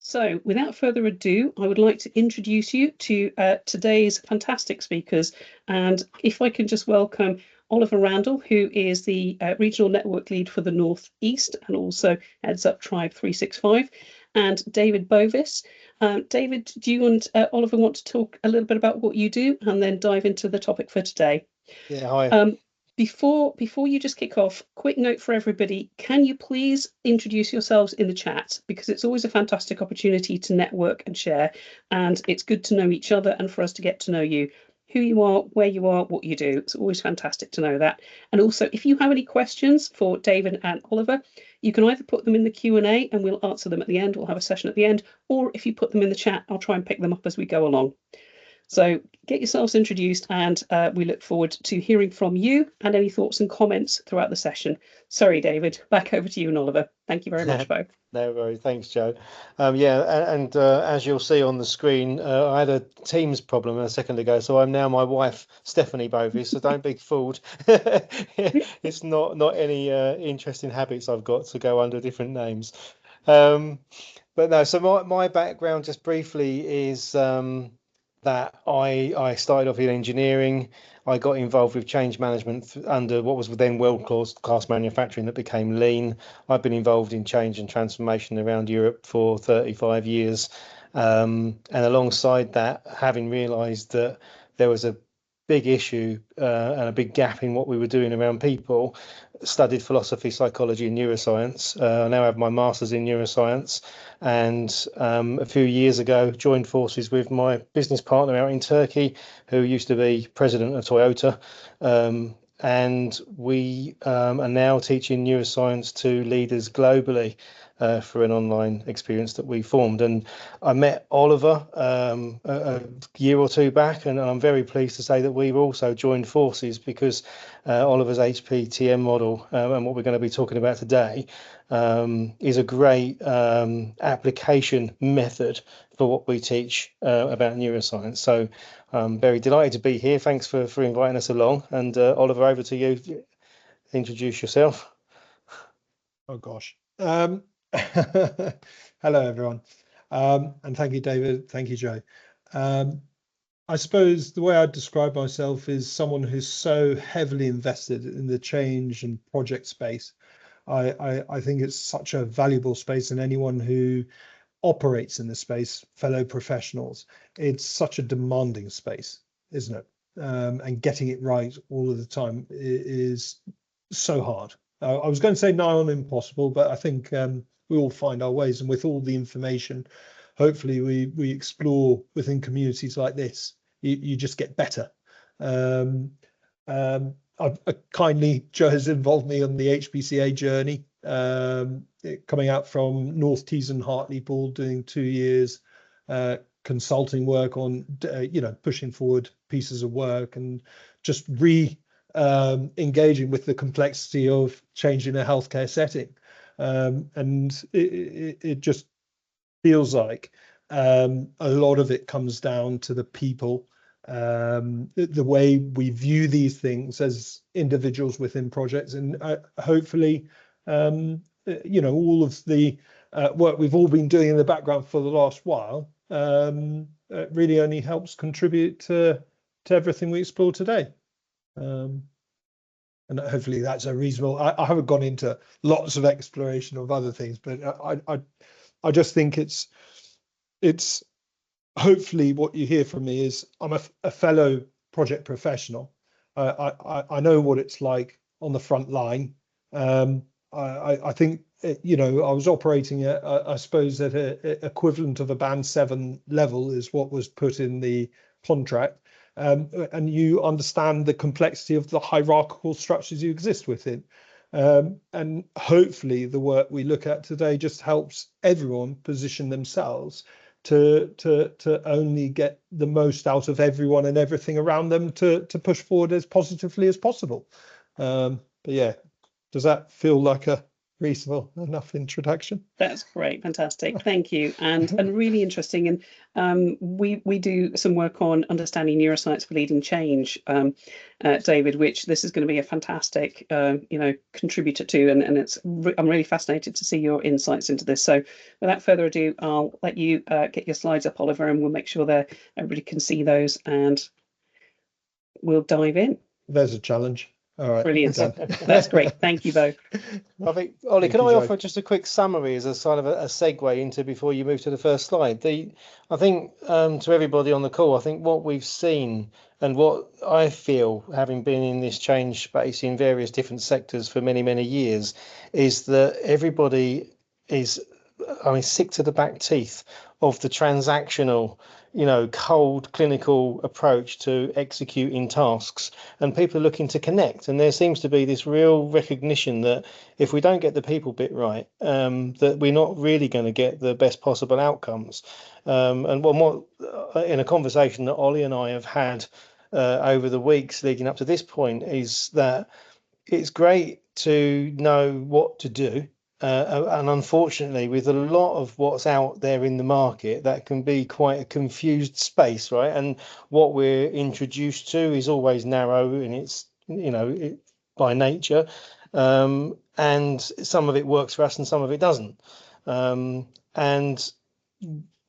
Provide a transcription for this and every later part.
So, without further ado, I would like to introduce you to today's fantastic speakers. And if I can just welcome Oliver Randall, who is the Regional Network Lead for the North East and also heads up Tribe 365, and David Bovis. David, do you and Oliver want to talk a little bit about what you do and then dive into the topic for today? Yeah, hi. Before you just kick off, quick note for everybody, can you please introduce yourselves in the chat? Because it's always a fantastic opportunity to network and share, and it's good to know each other and for us to get to know you, who you are, where you are, what you do. It's always fantastic to know that. And also, if you have any questions for David and Oliver, you can either put them in the Q&A and we'll answer them at the end. We'll have a session at the end, or if you put them in the chat, I'll try and pick them up as we go along. So get yourselves introduced, and we look forward to hearing from you and any thoughts and comments throughout the session. Sorry, David, back over to you and Oliver. Thank you very much, both. No worries. Thanks, Joe. And as you'll see on the screen, I had a Teams problem a second ago, so I'm now my wife, Stephanie Bovis, so don't be fooled. It's not any interesting habits I've got to go under different names. But no, so my background just briefly is that I started off in engineering. I got involved with change management under what was then world-class manufacturing that became lean. I've been involved in change and transformation around Europe for 35 years. And alongside that, having realised that there was a big issue and a big gap in what we were doing around people, studied philosophy, psychology and neuroscience. I now have my master's in neuroscience, and a few years ago joined forces with my business partner out in Turkey, who used to be president of Toyota, and we are now teaching neuroscience to leaders globally through an online experience that we formed. And I met Oliver a year or two back, and I'm very pleased to say that we've also joined forces because Oliver's HPTM model and what we're going to be talking about today is a great application method for what we teach about neuroscience. So I'm very delighted to be here. Thanks for inviting us along. And Oliver, over to you. Introduce yourself. Oh gosh. Hello everyone, and thank you, David. Thank you, Joe. I suppose the way I'd describe myself is someone who's so heavily invested in the change and project space. I think it's such a valuable space, and anyone who operates in the space, fellow professionals, it's such a demanding space, isn't it? And getting it right all of the time is so hard. I was going to say nigh on impossible, but I think we all find our ways, and with all the information, hopefully we explore within communities like this, you just get better. Kindly, Joe has involved me on the HPCA journey, coming out from North Tees and Hartlepool, doing 2 years consulting work on pushing forward pieces of work and just engaging with the complexity of change in a healthcare setting. And it just feels like a lot of it comes down to the people, the way we view these things as individuals within projects, and hopefully all of the work we've all been doing in the background for the last while really only helps contribute to everything we explore today. And hopefully that's a reasonable. I haven't gone into lots of exploration of other things, but I just think it's hopefully what you hear from me is I'm a fellow project professional. I know what it's like on the front line. I think I was operating at I suppose at a equivalent of a band 7 level is what was put in the contract. And you understand the complexity of the hierarchical structures you exist within. And hopefully the work we look at today just helps everyone position themselves to only get the most out of everyone and everything around them to push forward as positively as possible. But yeah, does that feel like a reasonable enough introduction. That's great, fantastic, thank you, and really interesting. And we do some work on understanding neuroscience for leading change, David, which this is going to be a fantastic contributor to, and I'm really fascinated to see your insights into this. So without further ado, I'll let you get your slides up, Oliver, and we'll make sure that everybody can see those, and we'll dive in. There's a challenge. All right. Brilliant. That's great. Thank you both. I think, Ollie, can I offer just a quick summary as a sort of a segue into before you move to the first slide? I think to everybody on the call, I think what we've seen and what I feel, having been in this change space in various different sectors for many, many years, is that everybody is, sick to the back teeth of the transactional, cold clinical approach to executing tasks, and people are looking to connect. And there seems to be this real recognition that if we don't get the people bit right, that we're not really going to get the best possible outcomes. And what in a conversation that Ollie and I have had over the weeks leading up to this point is that it's great to know what to do. And unfortunately, with a lot of what's out there in the market, that can be quite a confused space, right? And what we're introduced to is always narrow in its, by nature. And some of it works for us and some of it doesn't. And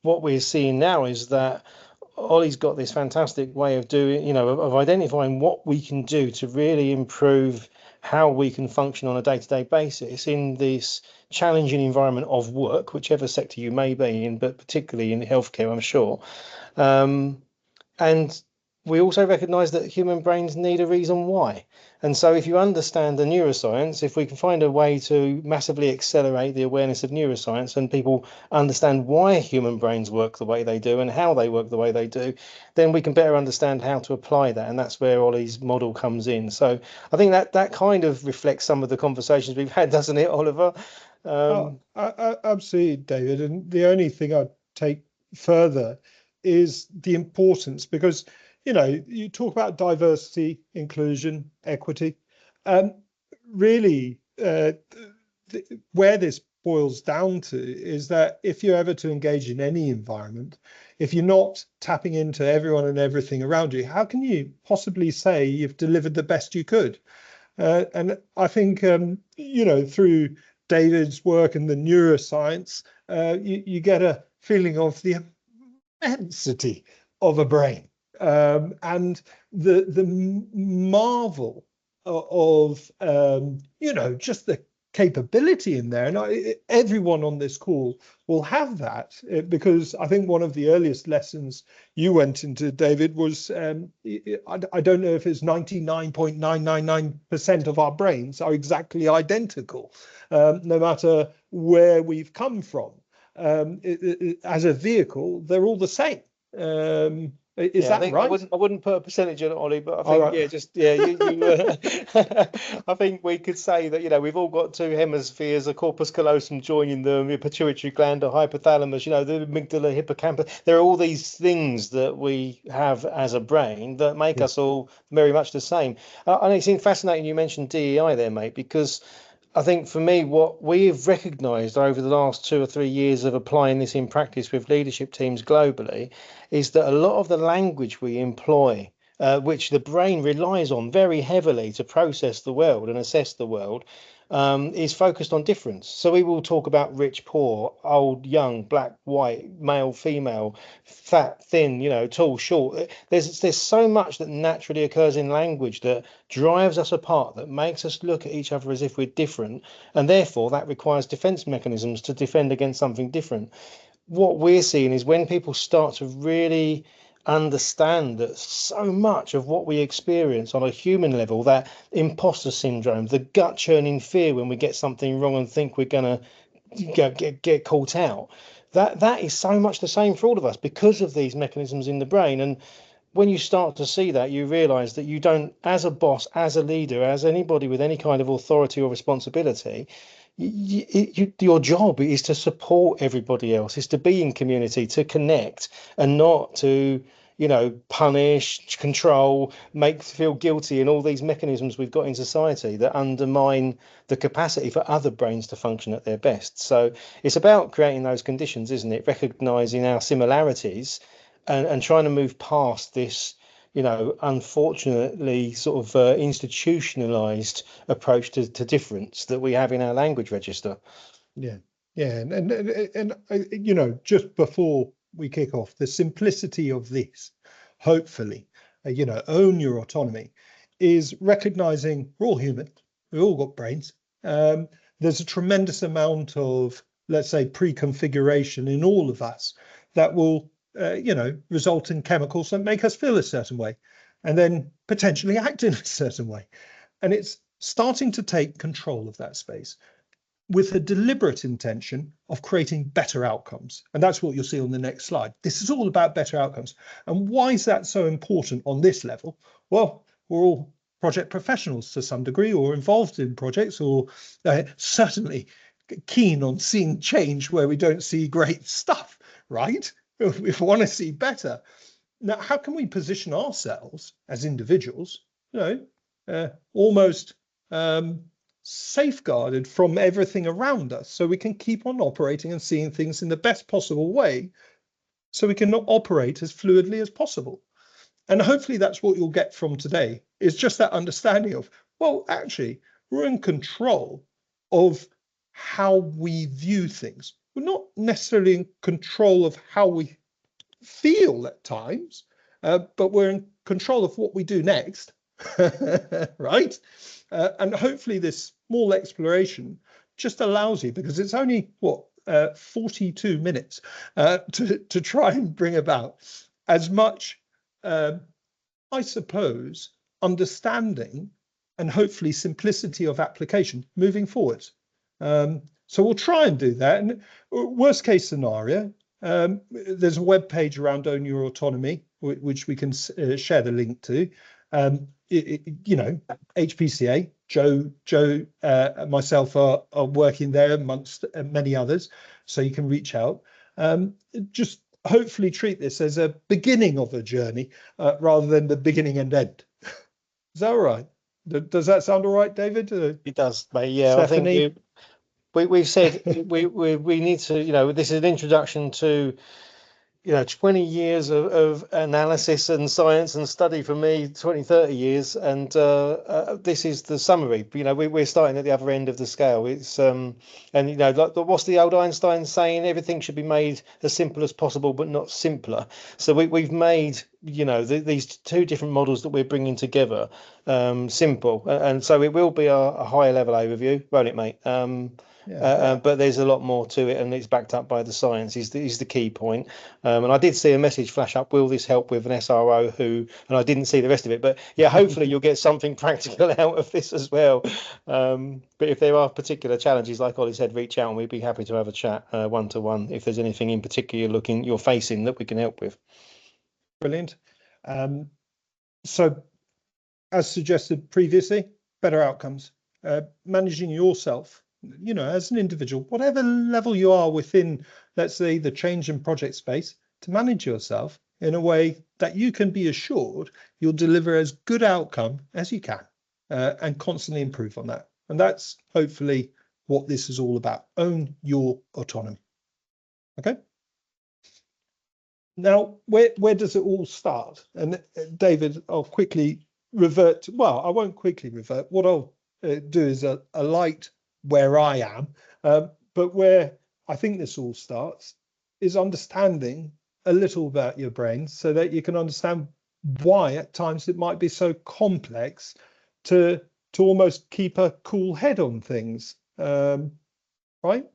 what we're seeing now is that Ollie's got this fantastic way of doing, of identifying what we can do to really improve how we can function on a day-to-day basis in this challenging environment of work, whichever sector you may be in, but particularly in healthcare, I'm sure. And we also recognise that human brains need a reason why. And so if you understand the neuroscience, if we can find a way to massively accelerate the awareness of neuroscience and people understand why human brains work the way they do and how they work the way they do, then we can better understand how to apply that. And that's where Ollie's model comes in. So I think that kind of reflects some of the conversations we've had, doesn't it, Oliver? Absolutely, David. And the only thing I'd take further is the importance, because you talk about diversity, inclusion, equity. Really, where this boils down to is that if you're ever to engage in any environment, if you're not tapping into everyone and everything around you, how can you possibly say you've delivered the best you could? And I think, through David's work and the neuroscience, you get a feeling of the immensity of a brain. And the marvel of just the capability in there, and everyone on this call will have that, because I think one of the earliest lessons you went into, David, was I don't know if it's 99.999% of our brains are exactly identical, no matter where we've come from. As a vehicle, they're all the same. Is that right? I wouldn't put a percentage on it, Ollie, but I think I think we could say that we've all got two hemispheres, a corpus callosum joining them, a pituitary gland, a hypothalamus, the amygdala, hippocampus. There are all these things that we have as a brain that make us all very much the same. And it seemed fascinating you mentioned DEI there, mate, because I think for me, what we've recognised over the last 2 or 3 years of applying this in practice with leadership teams globally is that a lot of the language we employ, which the brain relies on very heavily to process the world and assess the world, is focused on difference. So we will talk about rich, poor, old, young, black, white, male, female, fat, thin, tall, short. There's so much that naturally occurs in language that drives us apart, that makes us look at each other as if we're different, and therefore that requires defense mechanisms to defend against something different. What we're seeing is when people start to really understand that so much of what we experience on a human level, that imposter syndrome, the gut churning fear when we get something wrong and think we're going to get caught out, that is so much the same for all of us because of these mechanisms in the brain. And when you start to see that, you realize that you don't, as a boss, as a leader, as anybody with any kind of authority or responsibility, your job is to support everybody else, is to be in community, to connect, and not to punish, control, make feel guilty, and all these mechanisms we've got in society that undermine the capacity for other brains to function at their best. So it's about creating those conditions, isn't it? Recognizing our similarities and trying to move past this, unfortunately sort of institutionalized approach to difference that we have in our language register. Yeah, yeah, and just before we kick off, the simplicity of this, hopefully, own your autonomy, is recognizing we're all human, we've all got brains. There's a tremendous amount of, let's say, pre-configuration in all of us that will, result in chemicals that make us feel a certain way, and then potentially act in a certain way. And it's starting to take control of that space with a deliberate intention of creating better outcomes. And that's what you'll see on the next slide. This is all about better outcomes. And why is that so important on this level? Well, we're all project professionals to some degree, or involved in projects, or certainly keen on seeing change where we don't see great stuff, right? We want to see better. Now, how can we position ourselves as individuals, almost safeguarded from everything around us, so we can keep on operating and seeing things in the best possible way, so we can operate as fluidly as possible? And hopefully that's what you'll get from today, is just that understanding of, well, actually, we're in control of how we view things. We're not necessarily in control of how we feel at times, but we're in control of what we do next, right? And hopefully this small exploration just allows you, because it's only 42 minutes to try and bring about as much, I suppose, understanding and hopefully simplicity of application moving forwards. So we'll try and do that. And worst case scenario, there's a web page around Own Your Autonomy, which we can share the link to. HPCA, Joe, myself are working there amongst many others, so you can reach out. Just hopefully treat this as a beginning of a journey rather than the beginning and end. Is that all right? Does that sound all right, David? It does, mate. Yeah, Stephanie? I think we've said we need to, this is an introduction to 20 years of analysis and science and study for me, 20, 30 years. And this is the summary. We're starting at the other end of the scale. It's like what's the old Einstein saying? Everything should be made as simple as possible, but not simpler. So we've made, these two different models that we're bringing together simple. And so it will be a higher level overview, won't it, mate? But there's a lot more to it, and it's backed up by the science is the key point. And I did see a message flash up, will this help with an SRO and I didn't see the rest of it, but yeah, hopefully you'll get something practical out of this as well. But if there are particular challenges, like Ollie said, reach out and we'd be happy to have a chat one-to-one if there's anything in particular you're facing that we can help with. Brilliant. So as suggested previously, better outcomes, managing yourself, as an individual, whatever level you are within, let's say, the change and project space, to manage yourself in a way that you can be assured you'll deliver as good outcome as you can, and constantly improve on that. And that's hopefully what this is all about. Own your autonomy. Okay. Now, where does it all start? And David, I'll quickly revert. Well, I won't quickly revert. What I'll do is a light where I am, but where I think this all starts is understanding a little about your brain, so that you can understand why at times it might be so complex to almost keep a cool head on things, right?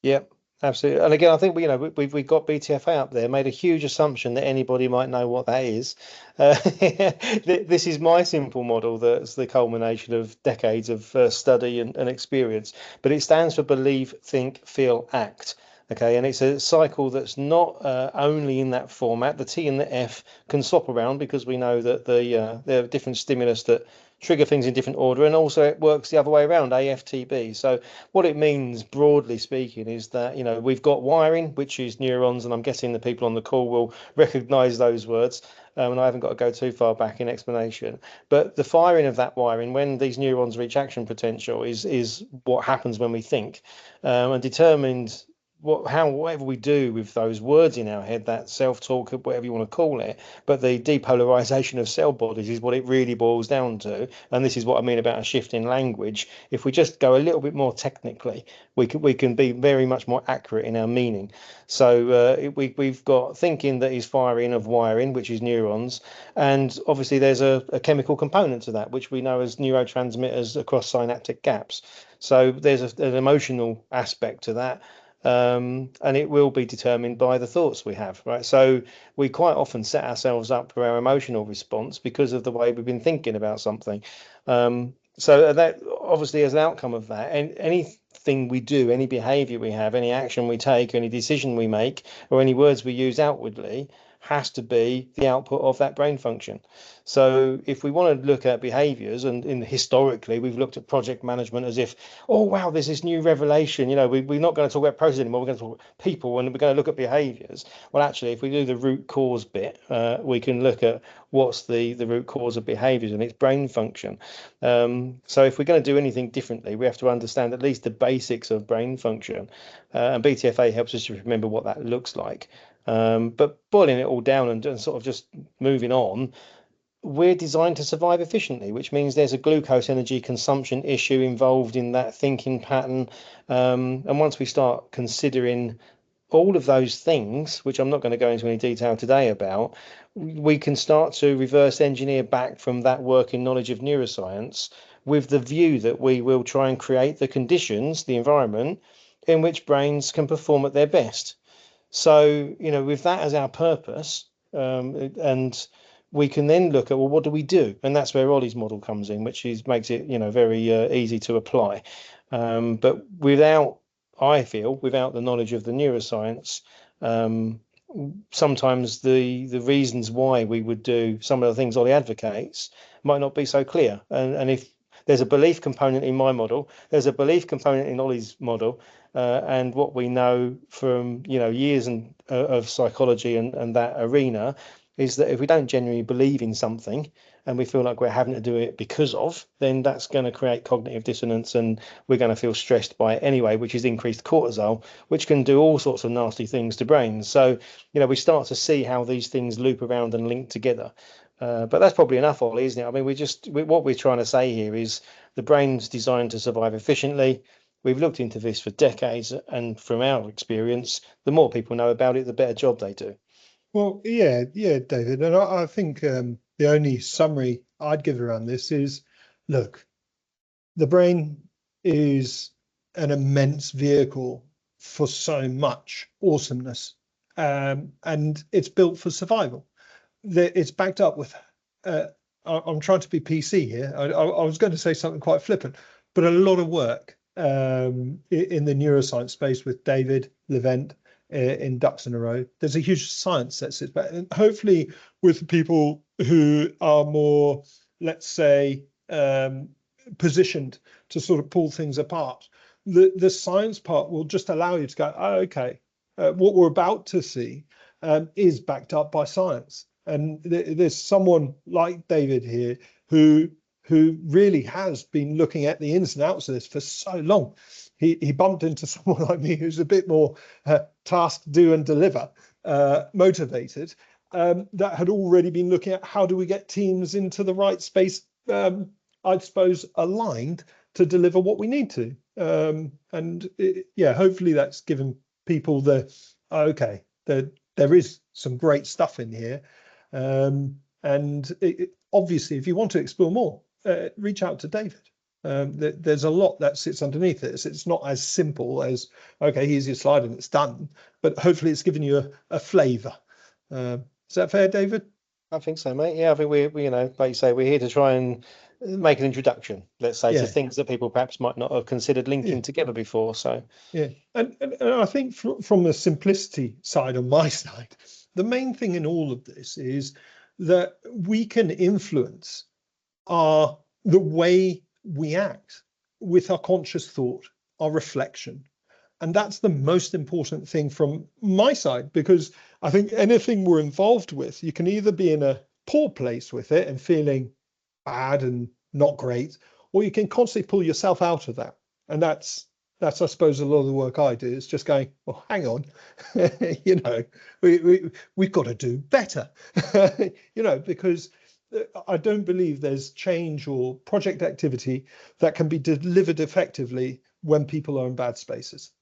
Yeah, absolutely. And again, I think we've got BTFA up there, made a huge assumption that anybody might know what that is. This is my simple model that's the culmination of decades of study and experience, but it stands for believe, think, feel, act. Okay, and it's a cycle that's not only in that format. The T and the F can swap around because we know that there are different stimulus that trigger things in different order, and also it works the other way around, AFTB. So what it means, broadly speaking, is that, you know, we've got wiring, which is neurons, and I'm guessing the people on the call will recognize those words. And I haven't got to go too far back in explanation. But the firing of that wiring, when these neurons reach action potential, is what happens when we think, and determined whatever we do with those words in our head, that self-talk, whatever you want to call it, but the depolarization of cell bodies is what it really boils down to. And this is what I mean about a shift in language. If we just go a little bit more technically, we can be very much more accurate in our meaning. So we've got thinking that is firing of wiring, which is neurons, and obviously there's a chemical component to that, which we know as neurotransmitters across synaptic gaps. So there's an emotional aspect to that. And it will be determined by the thoughts we have, right? So we quite often set ourselves up for our emotional response because of the way we've been thinking about something. So that obviously as an outcome of that, and anything we do, any behavior we have, any action we take, any decision we make, or any words we use outwardly has to be the output of that brain function. So if we want to look at behaviors, and historically we've looked at project management as if, oh wow, there's this new revelation, you know, we're not going to talk about process anymore, we're going to talk about people, and we're going to look at behaviors. Well, actually, if we do the root cause bit, we can look at what's the root cause of behaviors, and it's brain function. So if we're going to do anything differently, we have to understand at least the basics of brain function, and BTFA helps us to remember what that looks like. But boiling it all down and sort of just moving on, we're designed to survive efficiently, which means there's a glucose energy consumption issue involved in that thinking pattern. And once we start considering all of those things, which I'm not going to go into any detail today about, we can start to reverse engineer back from that working knowledge of neuroscience with the view that we will try and create the conditions, the environment in which brains can perform at their best. So, you know, with that as our purpose, and we can then look at, well, what do we do? And that's where Ollie's model comes in, which makes it, you know, very easy to apply. But I feel, without the knowledge of the neuroscience, sometimes the reasons why we would do some of the things Ollie advocates might not be so clear. And if there's a belief component in my model, there's a belief component in Ollie's model, and what we know from, you know, years of psychology and that arena is that if we don't genuinely believe in something and we feel like we're having to do it because of, then that's going to create cognitive dissonance, and we're going to feel stressed by it anyway, which is increased cortisol, which can do all sorts of nasty things to brains. So, you know, we start to see how these things loop around and link together. But that's probably enough, Ollie, isn't it? I mean, what we're trying to say here is the brain's designed to survive efficiently. We've looked into this for decades, and from our experience, the more people know about it, the better job they do. Well, yeah, David, and I think the only summary I'd give around this is, look, the brain is an immense vehicle for so much awesomeness, and it's built for survival. It's backed up with, I'm trying to be PC here. I was going to say something quite flippant, but a lot of work in the neuroscience space with David Levent, in ducks in a row. There's a huge science that sits back, and hopefully with people who are more, let's say, positioned to sort of pull things apart, the science part will just allow you to go, oh, okay, what we're about to see is backed up by science. And there's someone like David here who really has been looking at the ins and outs of this for so long. He bumped into someone like me who's a bit more task, do and deliver motivated, that had already been looking at how do we get teams into the right space, I suppose, aligned to deliver what we need to. Hopefully that's given people okay, there is some great stuff in here. Obviously, if you want to explore more, reach out to David. There's a lot that sits underneath this. It's not as simple as, okay, here's your slide and it's done, but hopefully it's given you a flavour. Is that fair, David? I think so, mate. Yeah, I think we you know, like you say, we're here to try and make an introduction, let's say, to things that people perhaps might not have considered linking together before. So and I think from the simplicity side on my side, the main thing in all of this is that we can influence our the way we act with our conscious thought, our reflection. And that's the most important thing from my side, because I think anything we're involved with, you can either be in a poor place with it and feeling bad and not great, or you can constantly pull yourself out of that. And that's I suppose a lot of the work I do is just going, well, hang on, you know, we've got to do better, you know, because I don't believe there's change or project activity that can be delivered effectively when people are in bad spaces.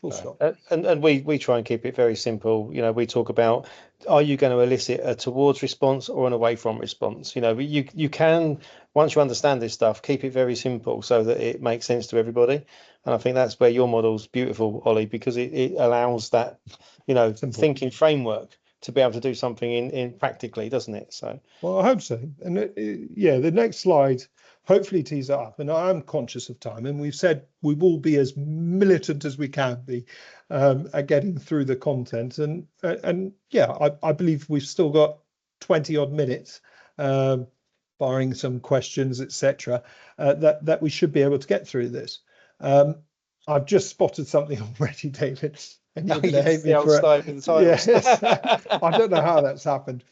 Full stop. And we try and keep it very simple. You know, we talk about, are you going to elicit a towards response or an away from response? You know, you can, once you understand this stuff, keep it very simple so that it makes sense to everybody. And I think that's where your model's beautiful, Ollie, because it allows that, you know, thinking framework to be able to do something in practically, doesn't it? So, well, I hope so. And yeah, the next slide hopefully tees it up. And I am conscious of time, and we've said we will be as militant as we can be at getting through the content. And yeah, I believe we've still got 20 odd minutes, barring some questions, etc., that we should be able to get through this. I've just spotted something already, David, and you're going to hate me for it. Yes, I don't know how that's happened.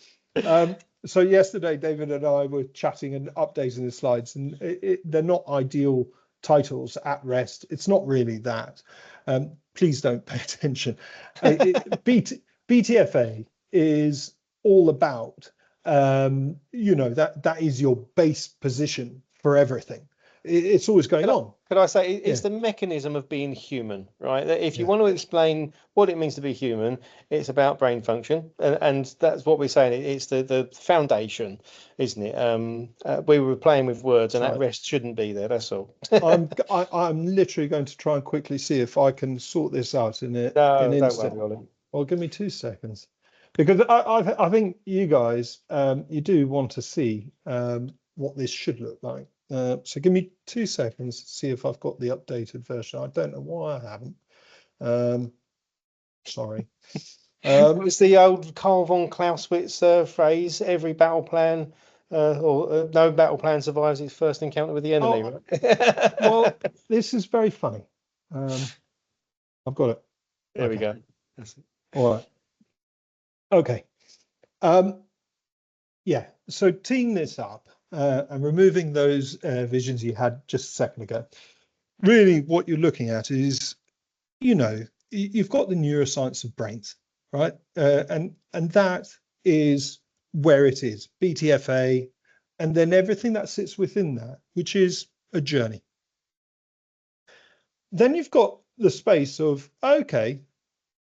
So yesterday, David and I were chatting and updating the slides, and they're not ideal titles at rest. It's not really that. Please don't pay attention. BTFA is all about, you know, that is your base position for everything. It's always going on. Could I say it's the mechanism of being human, right? If you want to explain what it means to be human, it's about brain function, and that's what we're saying. It's the foundation, isn't it? We were playing with words, and that rest shouldn't be there. That's all. I'm literally going to try and quickly see if I can sort this out in an instant. Don't worry, Ollie. Well, give me 2 seconds, because I think you guys you do want to see what this should look like. So give me 2 seconds to see if I've got the updated version. I don't know why I haven't. Sorry. It's the old Carl von Clausewitz phrase: every battle plan or no battle plan survives its first encounter with the enemy. Right? Well, this is very funny. I've got it. There we go. That's it. All right. Okay. Yeah. So teeing this up and removing those visions you had just a second ago. Really, what you're looking at is, you know, you've got the neuroscience of brains, right? And that is where it is, BTFA, and then everything that sits within that, which is a journey. Then you've got the space of, okay,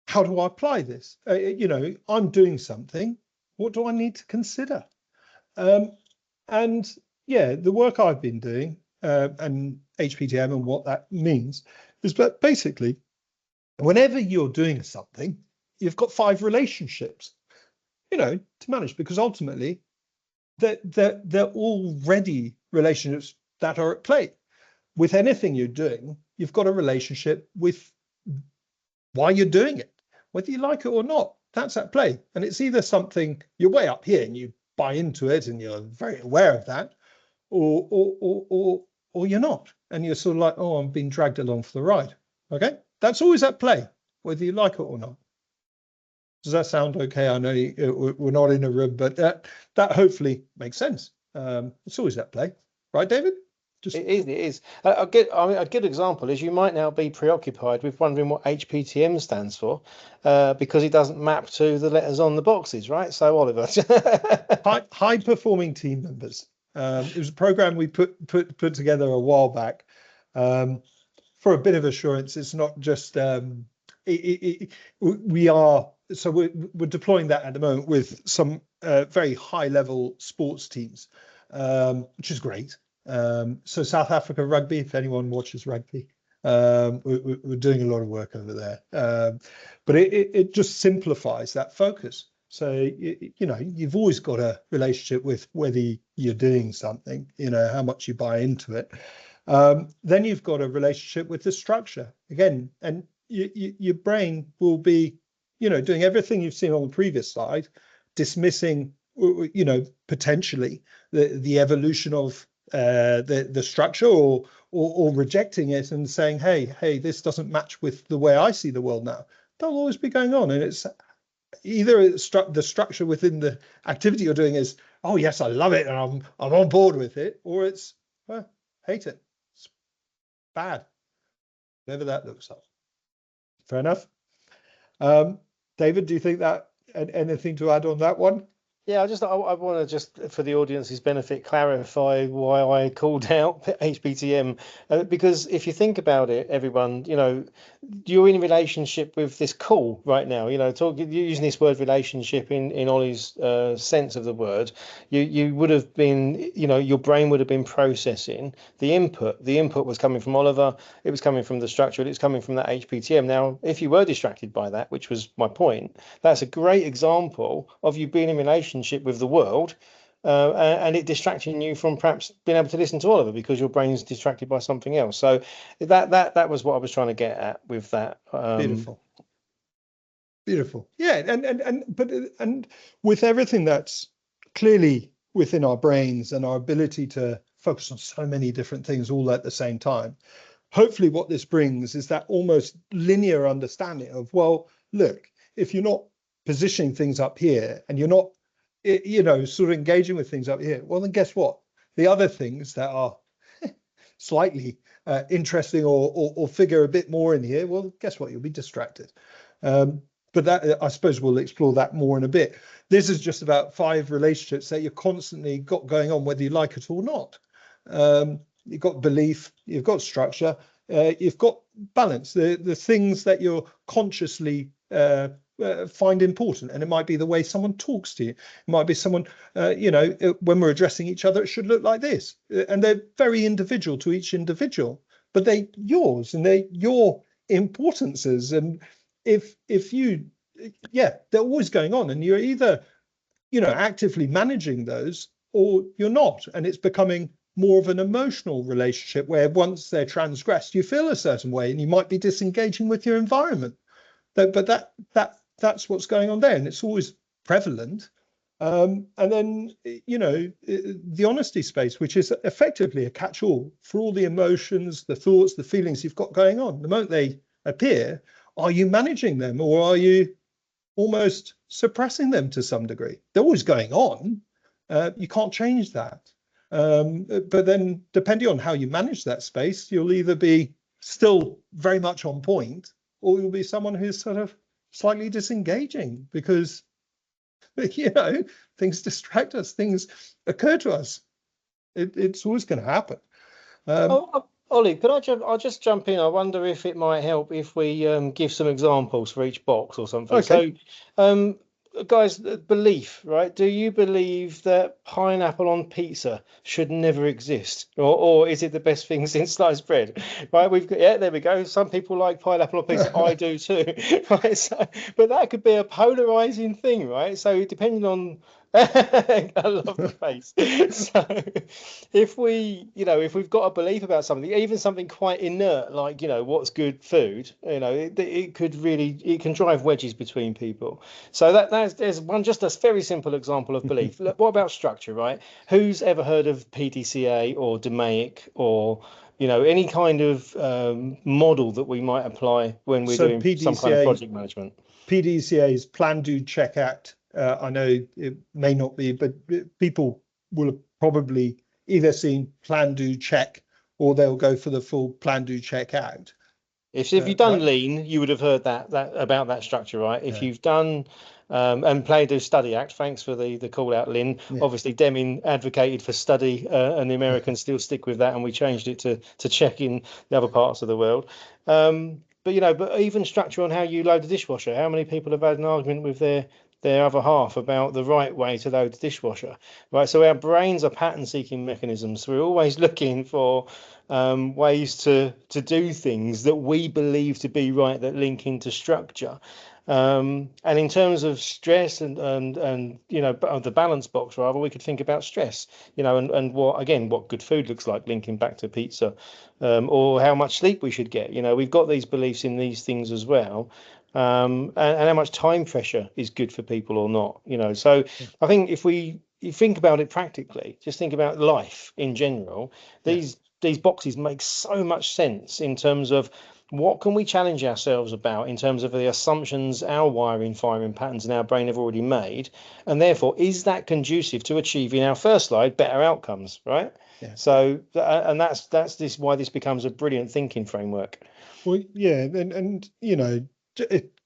how do I apply this? You know, I'm doing something. What do I need to consider? And yeah, the work I've been doing and HPTM and what that means is that basically, whenever you're doing something, you've got 5 relationships, you know, to manage, because ultimately they're already relationships that are at play. With anything you're doing, you've got a relationship with why you're doing it, whether you like it or not. That's at play, and it's either something you're way up here and you buy into it and you're very aware of that, or you're not, and you're sort of like, oh, I'm being dragged along for the ride. Okay, that's always at play, whether you like it or not. Does that sound okay? I know we're not in a room, but that hopefully makes sense. It's always at play, right, David? It is. A good example is you might now be preoccupied with wondering what HPTM stands for, because it doesn't map to the letters on the boxes, right? So, Oliver, high performing team members. It was a program we put together a while back. For a bit of assurance, it's not just we're deploying that at the moment with some very high level sports teams, which is great. So South Africa rugby, if anyone watches rugby, we're doing a lot of work over there, but it just simplifies that focus. So you know, you've always got a relationship with whether you're doing something, you know, how much you buy into it. Then you've got a relationship with the structure again, and your brain will be, you know, doing everything you've seen on the previous slide, dismissing, you know, potentially the evolution of the structure, or rejecting it and saying, hey, this doesn't match with the way I see the world now. That'll always be going on, and it's either the structure within the activity you're doing is, oh yes, I love it and I'm on board with it, or it's hate it, it's bad, whatever that looks like. Fair enough. David, do you think that anything to add on that one? Yeah, I want to just, for the audience's benefit, clarify why I called out HPTM, because if you think about it, everyone, you're in a relationship with this call right now. Using this word relationship in Ollie's sense of the word, you would have been, your brain would have been processing the input. The input was coming from Oliver, it was coming from the structure, it's coming from that HPTM. Now, if you were distracted by that, which was my point, that's a great example of you being in relationship with the world, and it distracting you from perhaps being able to listen to Oliver because your brain's distracted by something else. So that was what I was trying to get at with that. Beautiful. Yeah, and with everything that's clearly within our brains and our ability to focus on so many different things all at the same time, hopefully what this brings is that almost linear understanding of, well, look, if you're not positioning things up here and you're not sort of engaging with things up here, well, then guess what? The other things that are slightly interesting or figure a bit more in here, well, guess what? You'll be distracted. But that, I suppose we'll explore that more in a bit. This is just about 5 relationships that you've constantly got going on, whether you like it or not. You've got belief, you've got structure, you've got balance, the things that you're consciously find important, and it might be the way someone talks to you. It might be someone, when we're addressing each other, it should look like this, and they're very individual to each individual, but they're yours and they're your importances. And if you, they're always going on, and you're either, actively managing those or you're not, and it's becoming more of an emotional relationship where once they're transgressed, you feel a certain way, and you might be disengaging with your environment. But that's what's going on there, and it's always prevalent. And then, the honesty space, which is effectively a catch-all for all the emotions, the thoughts, the feelings you've got going on. The moment they appear, are you managing them, or are you almost suppressing them to some degree? They're always going on. You can't change that. But then, depending on how you manage that space, you'll either be still very much on point, or you'll be someone who's sort of slightly disengaging because, things distract us, things occur to us. It's always going to happen. Ollie, I'll just jump in. I wonder if it might help if we give some examples for each box or something. Okay. So, guys, belief, right? Do you believe that pineapple on pizza should never exist, or is it the best thing since sliced bread? Right? There we go. Some people like pineapple on pizza. I do too. Right? So, but that could be a polarizing thing, right? So depending on I love the face. So if we've got a belief about something, even something quite inert, like, what's good food, it can drive wedges between people. So there's one, just a very simple example of belief. Look, what about structure, right? Who's ever heard of PDCA or DMAIC or any kind of model that we might apply when we're doing PDCA, some kind of project management? PDCA is Plan, Do, Check, Act. I know it may not be, but people will have probably either seen Plan, Do, Check, or they'll go for the full Plan, Do, Check, Act. If you've done lean, you would have heard that about that structure, right? If you've done and Plan, Do, Study, Act, thanks for the call out, Lynn. Yeah. Obviously, Deming advocated for study, and the Americans still stick with that, and we changed it to check in the other parts of the world. But even structure on how you load the dishwasher. How many people have had an argument with their other half about the right way to load the dishwasher, right? So our brains are pattern-seeking mechanisms. So we're always looking for ways to do things that we believe to be right, that link into structure. And in terms of stress and the balance box, rather, we could think about stress, and what good food looks like, linking back to pizza, or how much sleep we should get. We've got these beliefs in these things as well. And how much time pressure is good for people or not, so I think if we you think about it practically, just think about life in general. These boxes make so much sense in terms of what can we challenge ourselves about in terms of the assumptions our wiring, firing patterns in our brain have already made, and therefore is that conducive to achieving our first slide, better outcomes, right? Yeah. So and that's this why this becomes a brilliant thinking framework. Well, yeah, and you know,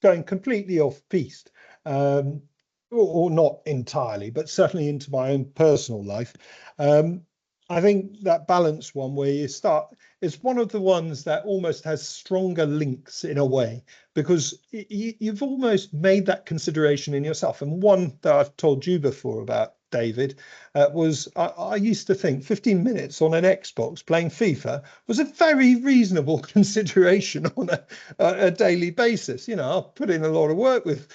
going completely off piste, or not entirely, but certainly into my own personal life. I think that balance one where you start is one of the ones that almost has stronger links in a way, because you've almost made that consideration in yourself. And one that I've told you before about, David, was I used to think 15 minutes on an Xbox playing FIFA was a very reasonable consideration on a daily basis. You know, I'll put in a lot of work with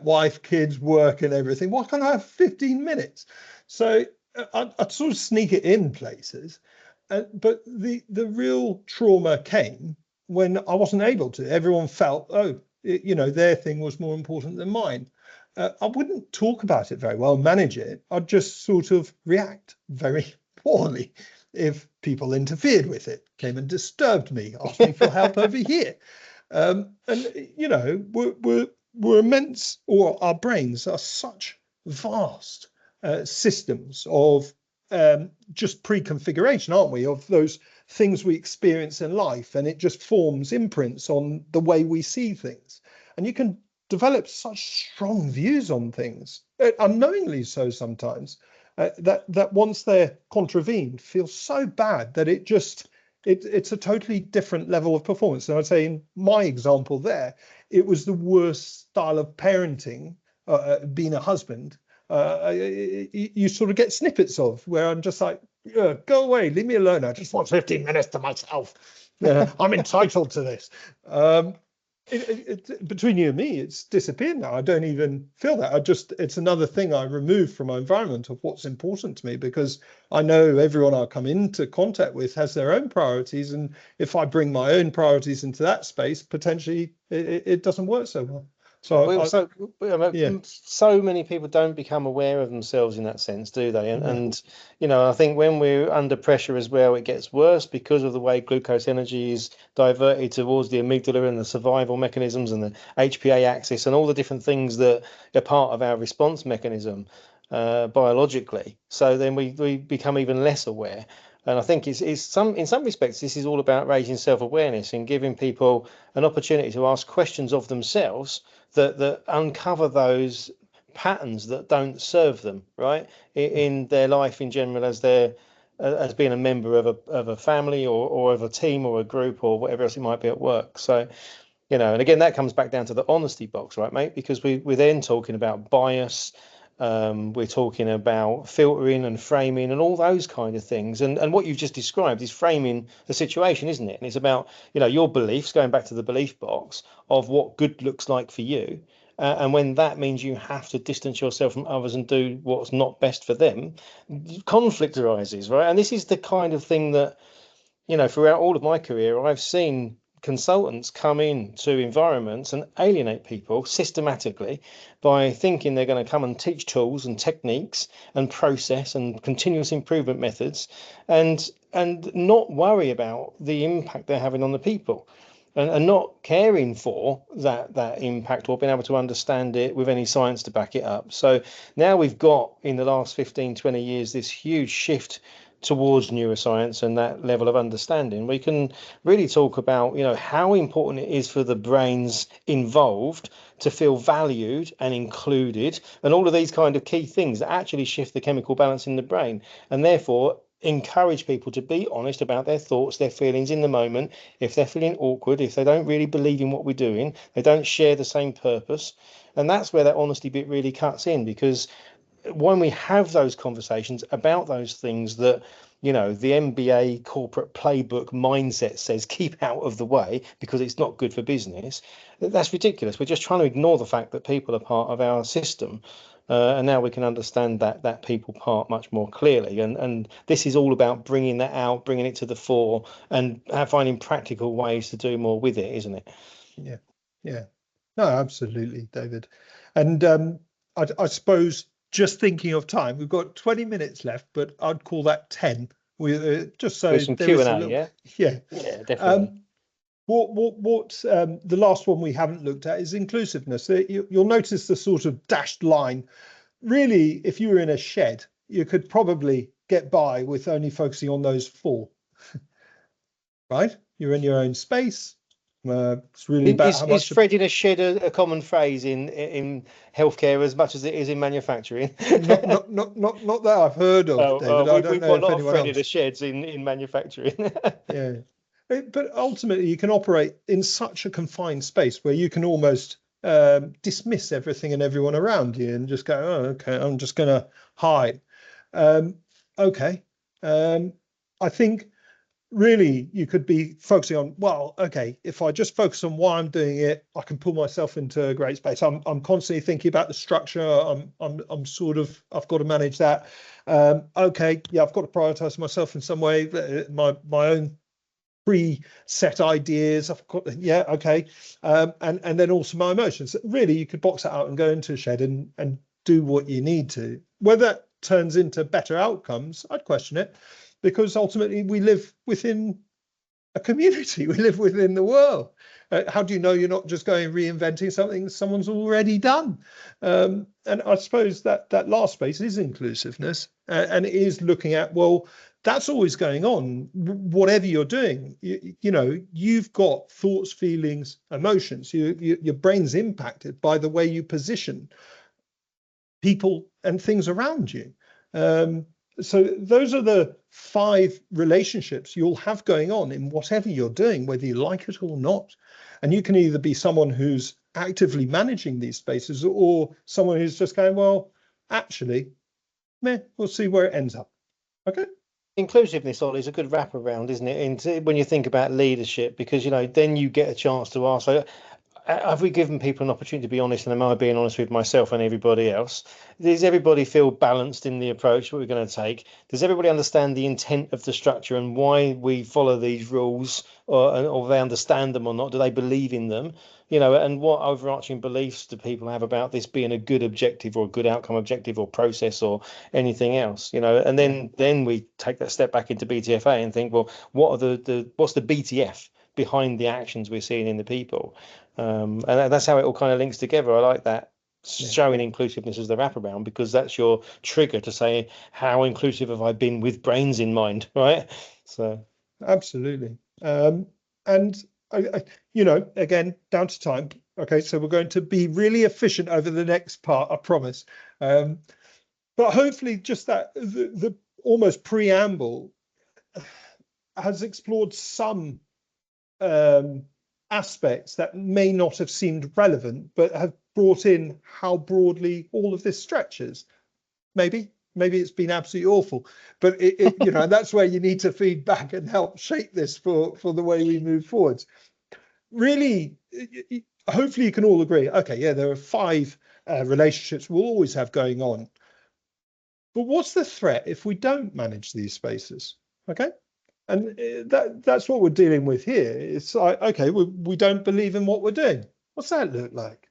wife, kids, work and everything. Why can't I have 15 minutes? So I'd sort of sneak it in places. But the real trauma came when I wasn't able to. Everyone felt, oh, you know, their thing was more important than mine. I wouldn't talk about it very well, manage it. I'd just sort of react very poorly if people interfered with it, came and disturbed me, asked me for help over here. And, you know, we're immense, or our brains are such vast systems of just pre-configuration, aren't we, of those things we experience in life, and it just forms imprints on the way we see things. And you can develop such strong views on things, unknowingly so sometimes, that once they're contravened, feels so bad that it's a totally different level of performance. And I'd say in my example there, it was the worst style of parenting, being a husband. You sort of get snippets of where I'm just like, go away, leave me alone. I just want 15 minutes to myself. I'm entitled to this. Between you and me, it's disappeared now. I don't even feel that. It's another thing I remove from my environment of what's important to me, because I know everyone I come into contact with has their own priorities. And if I bring my own priorities into that space, potentially it doesn't work so well. So many people don't become aware of themselves in that sense, do they? And you know, I think when we're under pressure as well, it gets worse because of the way glucose energy is diverted towards the amygdala and the survival mechanisms and the HPA axis and all the different things that are part of our response mechanism biologically. So then we become even less aware. And I think in some respects, this is all about raising self-awareness and giving people an opportunity to ask questions of themselves that uncover those patterns that don't serve them, right, in their life in general, as being a member of a family or of a team or a group or whatever else it might be at work. So, you know, and again, that comes back down to the honesty box, right, mate? Because we're then talking about bias. We're talking about filtering and framing and all those kind of things. And what you've just described is framing the situation, isn't it? And it's about, you know, your beliefs, going back to the belief box of what good looks like for you. And when that means you have to distance yourself from others and do what's not best for them, conflict arises, right? And this is the kind of thing that, you know, throughout all of my career, I've seen consultants come into environments and alienate people systematically by thinking they're going to come and teach tools and techniques and process and continuous improvement methods and not worry about the impact they're having on the people and not caring for that impact or being able to understand it with any science to back it up. So now we've got, in the last 15, 20 years, this huge shift towards neuroscience and that level of understanding. We can really talk about, you know, how important it is for the brains involved to feel valued and included, and all of these kind of key things that actually shift the chemical balance in the brain, and therefore encourage people to be honest about their thoughts, their feelings in the moment. If they're feeling awkward, if they don't really believe in what we're doing, they don't share the same purpose. And that's where that honesty bit really cuts in, because when we have those conversations about those things that, you know, the MBA corporate playbook mindset says keep out of the way because it's not good for business, that's ridiculous. We're just trying to ignore the fact that people are part of our system. And now we can understand that people part much more clearly. And this is all about bringing that out, bringing it to the fore, and finding practical ways to do more with it, isn't it? Yeah. No, absolutely, David. And I suppose just thinking of time, we've got 20 minutes left, but I'd call that 10. We just so With some there is a Q&A, little, yeah? yeah. Yeah, definitely. What the last one we haven't looked at is inclusiveness. You'll notice the sort of dashed line. Really, if you were in a shed, you could probably get by with only focusing on those 4, right? You're in your own space. It's really about how Is much. Fred in a shed a common phrase in healthcare as much as it is in manufacturing? Not that I've heard of, David. I don't We've know got a if lot of anyone Fred in the else. sheds in manufacturing. Yeah. But ultimately, you can operate in such a confined space where you can almost dismiss everything and everyone around you and just go, oh, okay, I'm just going to hide. Okay. I think really you could be focusing on, well, okay, if I just focus on why I'm doing it, I can pull myself into a great space. I'm constantly thinking about the structure. I'm sort of, I've got to manage that. Okay, yeah, I've got to prioritize myself in some way, my own pre-set ideas. I've got, yeah, okay, and then also my emotions. Really, you could box it out and go into a shed and do what you need to. Whether that turns into better outcomes, I'd question it, because ultimately we live within a community. We live within the world. How do you know you're not just going reinventing something someone's already done? And I suppose that last space is inclusiveness, and it is looking at, well, that's always going on. Whatever you're doing, you know, you've got thoughts, feelings, emotions. Your brain's impacted by the way you position people and things around you. So those are the 5 relationships you'll have going on in whatever you're doing, whether you like it or not. And you can either be someone who's actively managing these spaces or someone who's just going, well, actually, we'll see where it ends up. Okay. Inclusiveness, Ollie, is a good wraparound, isn't it? And when you think about leadership, because, you know, then you get a chance to ask, so, have we given people an opportunity to be honest, and am I being honest with myself and everybody else? Does everybody feel balanced in the approach that we're going to take? Does everybody understand the intent of the structure and why we follow these rules, or they understand them or not? Do they believe in them? You know, and what overarching beliefs do people have about this being a good objective or a good outcome objective or process or anything else? You know, and then we take that step back into BTFA and think, well, what's the BTF behind the actions we're seeing in the people? And that's how it all kind of links together. I like that, showing inclusiveness as the wraparound, because that's your trigger to say, how inclusive have I been with brains in mind, right? So absolutely. And I, you know, again, down to time. Okay, so we're going to be really efficient over the next part, I promise. But hopefully just that the almost preamble has explored some aspects that may not have seemed relevant, but have brought in how broadly all of this stretches. Maybe it's been absolutely awful, but you know, that's where you need to feed back and help shape this for the way we move forwards. Really, hopefully you can all agree, okay, yeah, there are 5 relationships we'll always have going on. But what's the threat if we don't manage these spaces? Okay. And that's what we're dealing with here. It's like, okay, we don't believe in what we're doing. What's that look like?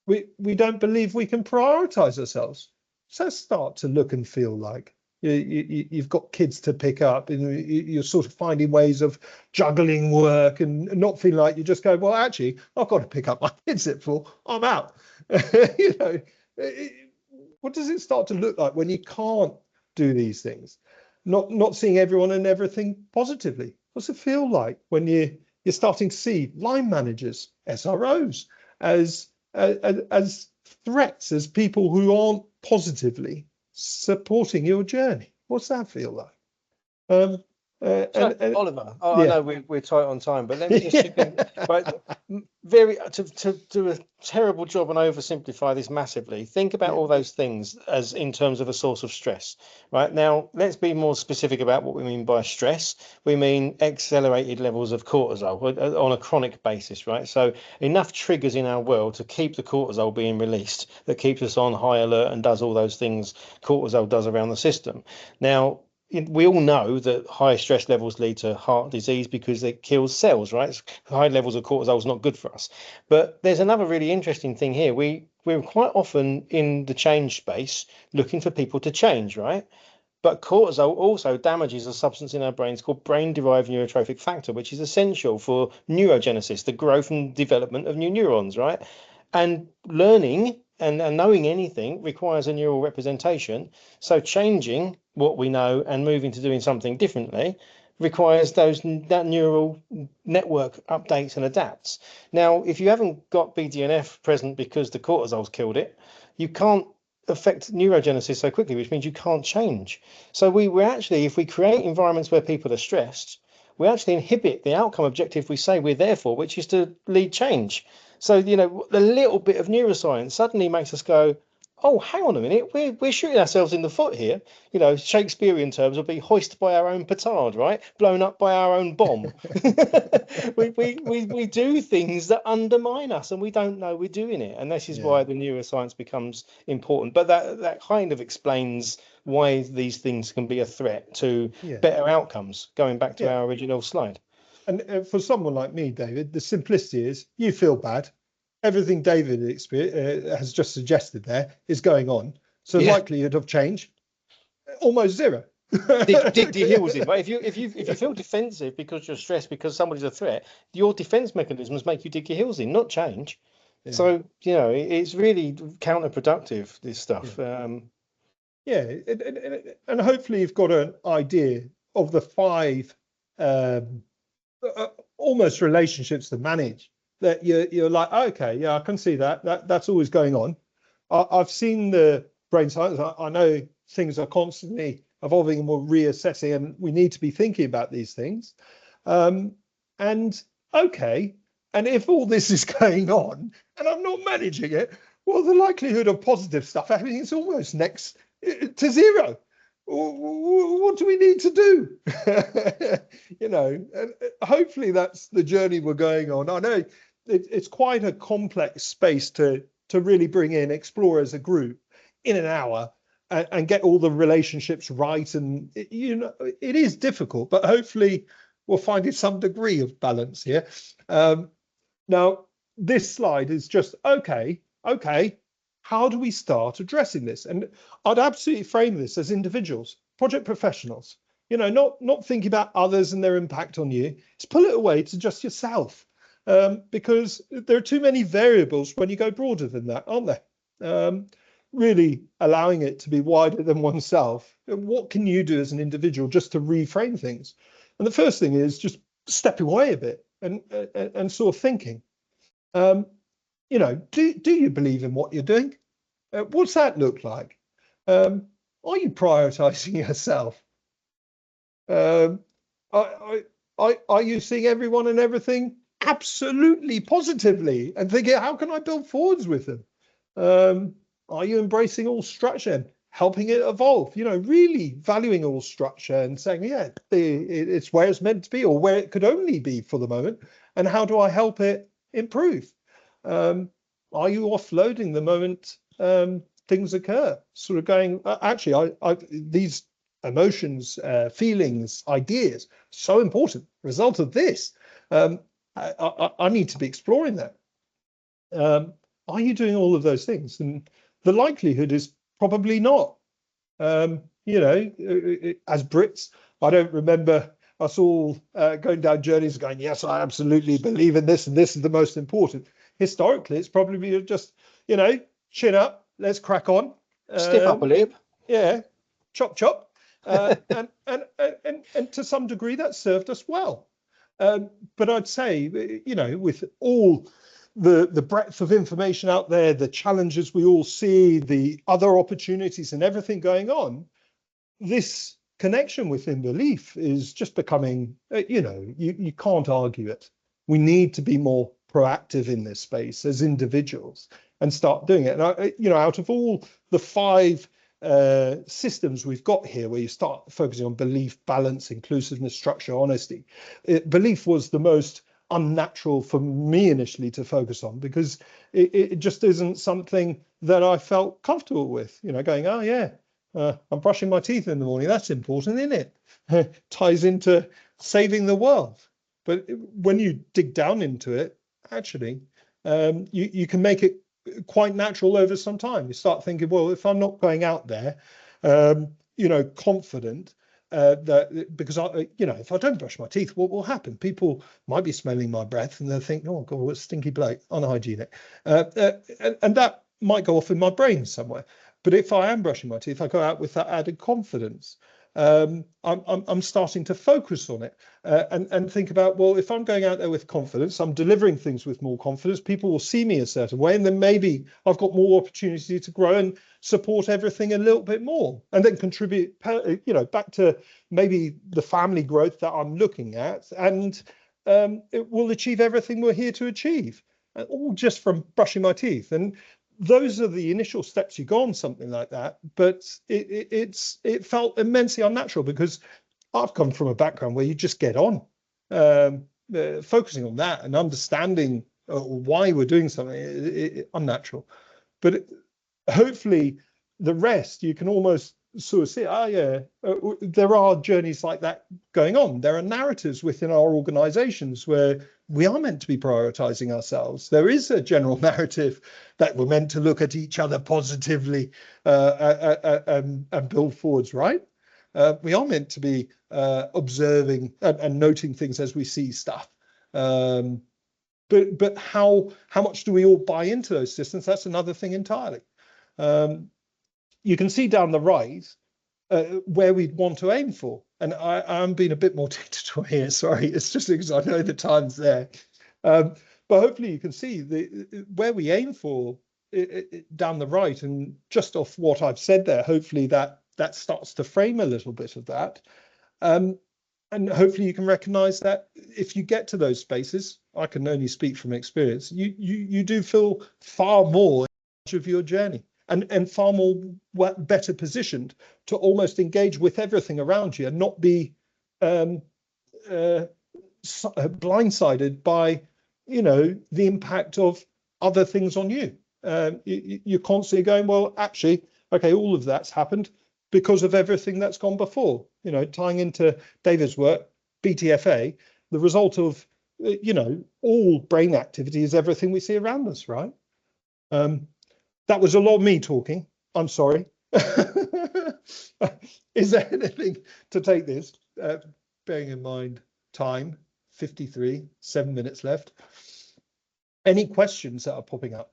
We don't believe we can prioritize ourselves. So that start to look and feel like? You've got kids to pick up, and you're sort of finding ways of juggling work and not feeling like you just go, well, actually, I've got to pick up my kids at 4. I'm out. You know, what does it start to look like when you can't do these things? Not seeing everyone and everything positively. What's it feel like when you're starting to see line managers, SROs, as threats, as people who aren't positively supporting your journey? What's that feel like? Oliver, yeah. I know we're tight on time, but let me just chip in. Right, to do a terrible job and oversimplify this massively. Think about all those things as in terms of a source of stress. Right now, let's be more specific about what we mean by stress. We mean accelerated levels of cortisol on a chronic basis, right? So enough triggers in our world to keep the cortisol being released that keeps us on high alert and does all those things cortisol does around the system. Now, we all know that high stress levels lead to heart disease because it kills cells, right? High levels of cortisol is not good for us. But there's another really interesting thing here. We're quite often in the change space looking for people to change, right? But cortisol also damages a substance in our brains called brain-derived neurotrophic factor, which is essential for neurogenesis, the growth and development of new neurons, right? And learning and knowing anything requires a neural representation. So changing what we know and moving to doing something differently requires that neural network updates and adapts. Now, if you haven't got BDNF present because the cortisol's killed it, you can't affect neurogenesis so quickly, which means you can't change. So we're actually, if we create environments where people are stressed, we actually inhibit the outcome objective we say we're there for, which is to lead change. So, you know, a little bit of neuroscience suddenly makes us go, oh, hang on a minute, we're shooting ourselves in the foot here. You know, Shakespearean terms would be hoisted by our own petard, right? Blown up by our own bomb. we do things that undermine us and we don't know we're doing it. And this is why the neuroscience becomes important. But that kind of explains why these things can be a threat to better outcomes, going back to our original slide. And for someone like me, David, the simplicity is you feel bad. Everything David has just suggested there is going on. So likelihood of change, almost zero. dig your heels in, right? If you feel defensive because you're stressed because somebody's a threat, your defense mechanisms make you dig your heels in, not change. So, you know, it's really counterproductive, this stuff. And hopefully you've got an idea of the 5 almost relationships to manage that you're like, okay, I can see that's always going on. I've seen the brain science. I know things are constantly evolving and we're reassessing, and we need to be thinking about these things. And if all this is going on and I'm not managing it, well, the likelihood of positive stuff happening is almost next to zero. What do we need to do? You know, and hopefully that's the journey we're going on. I know it's quite a complex space to really bring in, explore as a group in an hour and get all the relationships right. And, you know, it is difficult, but hopefully we'll find some degree of balance here. Now, this slide is just, okay, how do we start addressing this? And I'd absolutely frame this as individuals, project professionals, you know, not thinking about others and their impact on you. It's pull it away to just yourself, because there are too many variables when you go broader than that, aren't there? Really allowing it to be wider than oneself. What can you do as an individual just to reframe things? And the first thing is just stepping away a bit and sort of thinking. You know, do you believe in what you're doing? What's that look like? Are you prioritizing yourself? Are you seeing everyone and everything absolutely positively and thinking, how can I build forwards with them? Are you embracing all structure and helping it evolve? You know, really valuing all structure and saying, it's where it's meant to be or where it could only be for the moment. And how do I help it improve? Are you offloading the moment things occur? Sort of going, actually, these emotions, feelings, ideas, so important. Result of this, I need to be exploring that. Are you doing all of those things? And the likelihood is probably not. You know, as Brits, I don't remember us all going down journeys going, yes, I absolutely believe in this and this is the most important. Historically, it's probably just, you know, chin up, let's crack on. Stiff upper lip. Yeah, chop chop. And to some degree that served us well. But I'd say, you know, with all the breadth of information out there, the challenges we all see, the other opportunities and everything going on, this connection within belief is just becoming, you know, you can't argue it. We need to be more proactive in this space as individuals and start doing it. And, you know, out of all the 5 systems we've got here, where you start focusing on belief, balance, inclusiveness, structure, honesty, belief was the most unnatural for me initially to focus on, because it just isn't something that I felt comfortable with, you know, going, oh yeah, I'm brushing my teeth in the morning. That's important, isn't it? Ties into saving the world. But when you dig down into it, actually, you can make it quite natural over some time. You start thinking, well, if I'm not going out there, confident that because if I don't brush my teeth, what will happen? People might be smelling my breath and they'll think, oh God, what a stinky bloke, unhygienic, and that might go off in my brain somewhere. But if I am brushing my teeth, I go out with that added confidence. I'm starting to focus on it and think about, well, if I'm going out there with confidence, I'm delivering things with more confidence, people will see me a certain way, and then maybe I've got more opportunity to grow and support everything a little bit more, and then contribute, back to maybe the family growth that I'm looking at, and it will achieve everything we're here to achieve, all just from brushing my teeth. And those are the initial steps you go on something like that, but it felt immensely unnatural because I've come from a background where you just get on. Focusing on that and understanding why we're doing something unnatural, but hopefully the rest you can almost sort of see, there are journeys like that going on. There are narratives within our organizations where we are meant to be prioritizing ourselves. There is a general narrative that we're meant to look at each other positively and build forwards, right? We are meant to be observing and noting things as we see stuff. But how much do we all buy into those systems? That's another thing entirely. You can see down the right where we'd want to aim for. And I'm being a bit more dictatorial here, sorry, it's just because I know the time's there. But hopefully you can see where we aim for down the right, and just off what I've said there, hopefully that starts to frame a little bit of that. And hopefully you can recognize that if you get to those spaces, I can only speak from experience, you do feel far more of your journey and far more better positioned to almost engage with everything around you and not be blindsided by, the impact of other things on you. You're constantly going, well, actually, okay, all of that's happened because of everything that's gone before. Tying into David's work, BTFA, the result of, all brain activity is everything we see around us, right? That was a lot of me talking. I'm sorry. Is there anything to take this? Bearing in mind time, 53, 7 minutes left. Any questions that are popping up?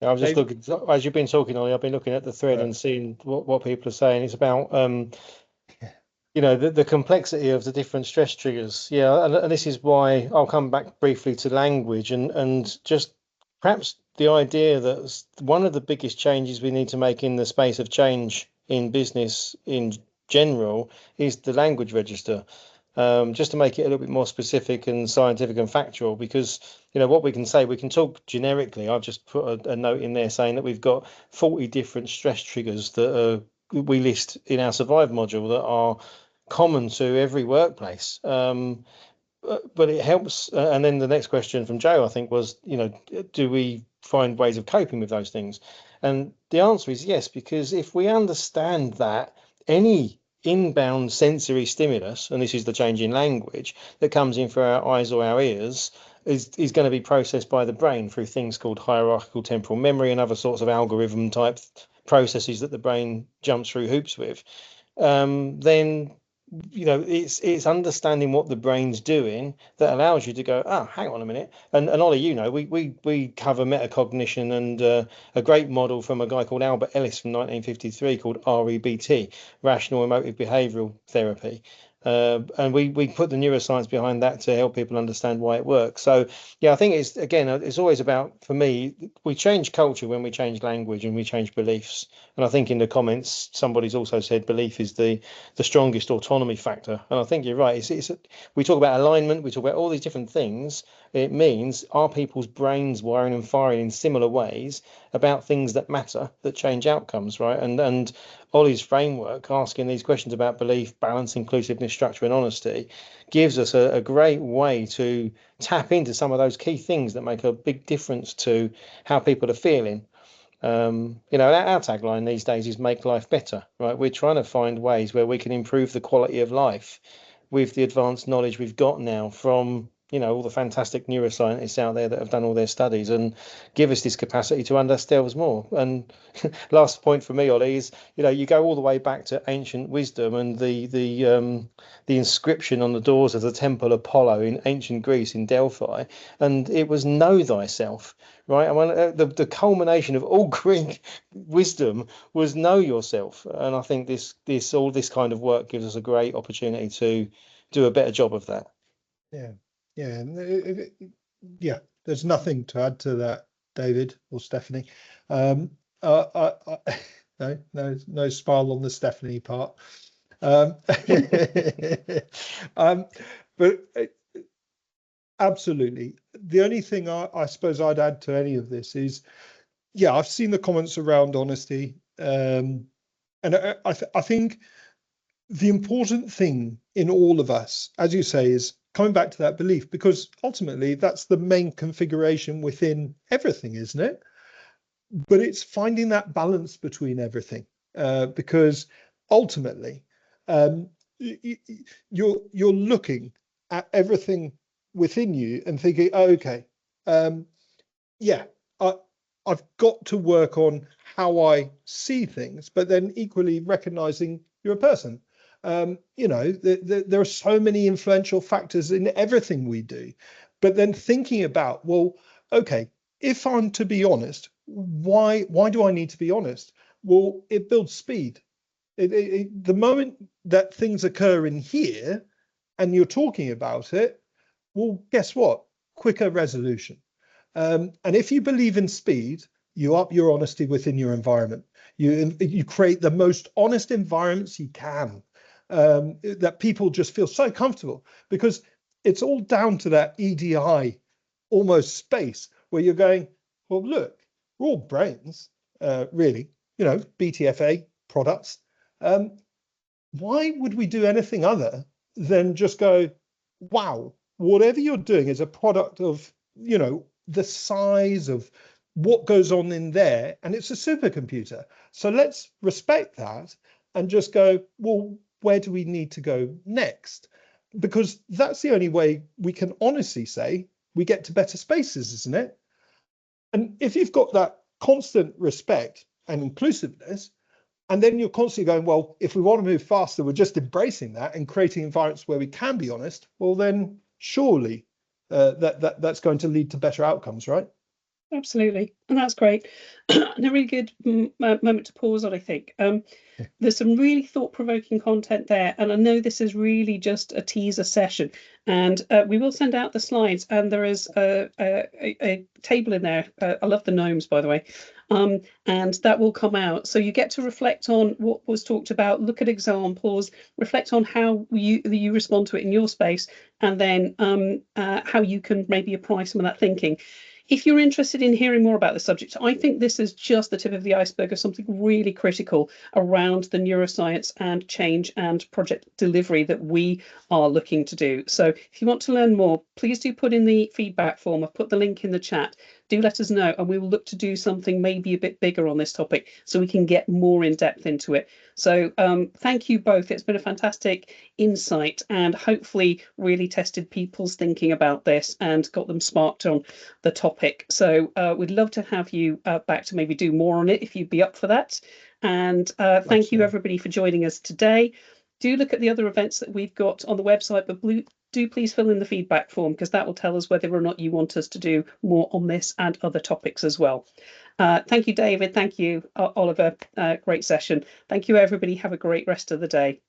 I was just looking, as you've been talking, Ollie, I've been looking at the thread and seeing what people are saying. It's about, the complexity of the different stress triggers. Yeah, and this is why I'll come back briefly to language and just perhaps the idea that one of the biggest changes we need to make in the space of change in business in general is the language register. Just to make it a little bit more specific and scientific and factual, because what we can say, we can talk generically. I've just put a note in there saying that we've got 40 different stress triggers that we list in our survive module that are common to every workplace. But it helps. And then the next question from Joe, I think, was, do we find ways of coping with those things? And the answer is yes, because if we understand that any inbound sensory stimulus, and this is the change in language that comes in through our eyes or our ears, is going to be processed by the brain through things called hierarchical temporal memory and other sorts of algorithm type processes that the brain jumps through hoops with, then it's understanding what the brain's doing that allows you to go, hang on a minute. And Ollie, we cover metacognition, and a great model from a guy called Albert Ellis from 1953 called REBT, Rational Emotive Behavioral Therapy. And we put the neuroscience behind that to help people understand why it works. So yeah, I think it's always about, for me, we change culture when we change language and we change beliefs. And I think in the comments somebody's also said belief is the strongest autonomy factor. And I think you're right. We talk about alignment, we talk about all these different things. It means are people's brains wiring and firing in similar ways about things that matter, that change outcomes, right? And Ollie's framework, asking these questions about belief, balance, inclusiveness, structure, and honesty, gives us a great way to tap into some of those key things that make a big difference to how people are feeling. You know, our tagline these days is make life better, right? We're trying to find ways where we can improve the quality of life with the advanced knowledge we've got now from, you know, all the fantastic neuroscientists out there that have done all their studies and give us this capacity to understand ourselves more. And last point for me, Ollie, is, you know, you go all the way back to ancient wisdom and the inscription on the doors of the Temple Apollo in ancient Greece in Delphi, and it was know thyself, right? I mean, the culmination of all Greek wisdom was know yourself, and I think all this kind of work gives us a great opportunity to do a better job of that. Yeah, yeah. There's nothing to add to that, David or Stephanie. No smile on the Stephanie part. But absolutely, the only thing I suppose I'd add to any of this is, yeah, I've seen the comments around honesty, and I think the important thing in all of us, as you say, is coming back to that belief, because ultimately that's the main configuration within everything, isn't it? But it's finding that balance between everything, because ultimately you're looking at everything within you and thinking, oh, okay, yeah, I've got to work on how I see things, but then equally recognizing you're a person. You know, there are so many influential factors in everything we do, but then thinking about, well, okay, if I'm to be honest, why do I need to be honest? Well, it builds speed. The moment that things occur in here and you're talking about it, well, guess what? Quicker resolution. And if you believe in speed, you up your honesty within your environment. You create the most honest environments you can, that people just feel so comfortable, because it's all down to that EDI almost space where you're going, well, look, we're all brains, really, you know, BTFA products. Why would we do anything other than just go, wow, whatever you're doing is a product of, you know, the size of what goes on in there, and it's a supercomputer. So let's respect that and just go, well, where do we need to go next? Because that's the only way we can honestly say we get to better spaces, isn't it? And if you've got that constant respect and inclusiveness, and then you're constantly going, well, if we want to move faster, we're just embracing that and creating environments where we can be honest, well, then surely that's going to lead to better outcomes, right? Absolutely, and that's great. And a really good moment to pause on, I think. There's some really thought-provoking content there, and I know this is really just a teaser session, and we will send out the slides, and there is a table in there. I love the gnomes, by the way, and that will come out, so you get to reflect on what was talked about, look at examples, reflect on how you respond to it in your space, and then how you can maybe apply some of that thinking. If you're interested in hearing more about the subject, I think this is just the tip of the iceberg of something really critical around the neuroscience and change and project delivery that we are looking to do. So if you want to learn more, please do put in the feedback form. I've put the link in the chat. Do let us know, and we will look to do something maybe a bit bigger on this topic so we can get more in depth into it. So thank you both. It's been a fantastic insight and hopefully really tested people's thinking about this and got them sparked on the topic. So we'd love to have you back to maybe do more on it if you'd be up for that. And thank you everybody for joining us today. Do look at the other events that we've got on the website, but do please fill in the feedback form, because that will tell us whether or not you want us to do more on this and other topics as well. Thank you, David. Thank you, Oliver. Great session. Thank you, everybody. Have a great rest of the day.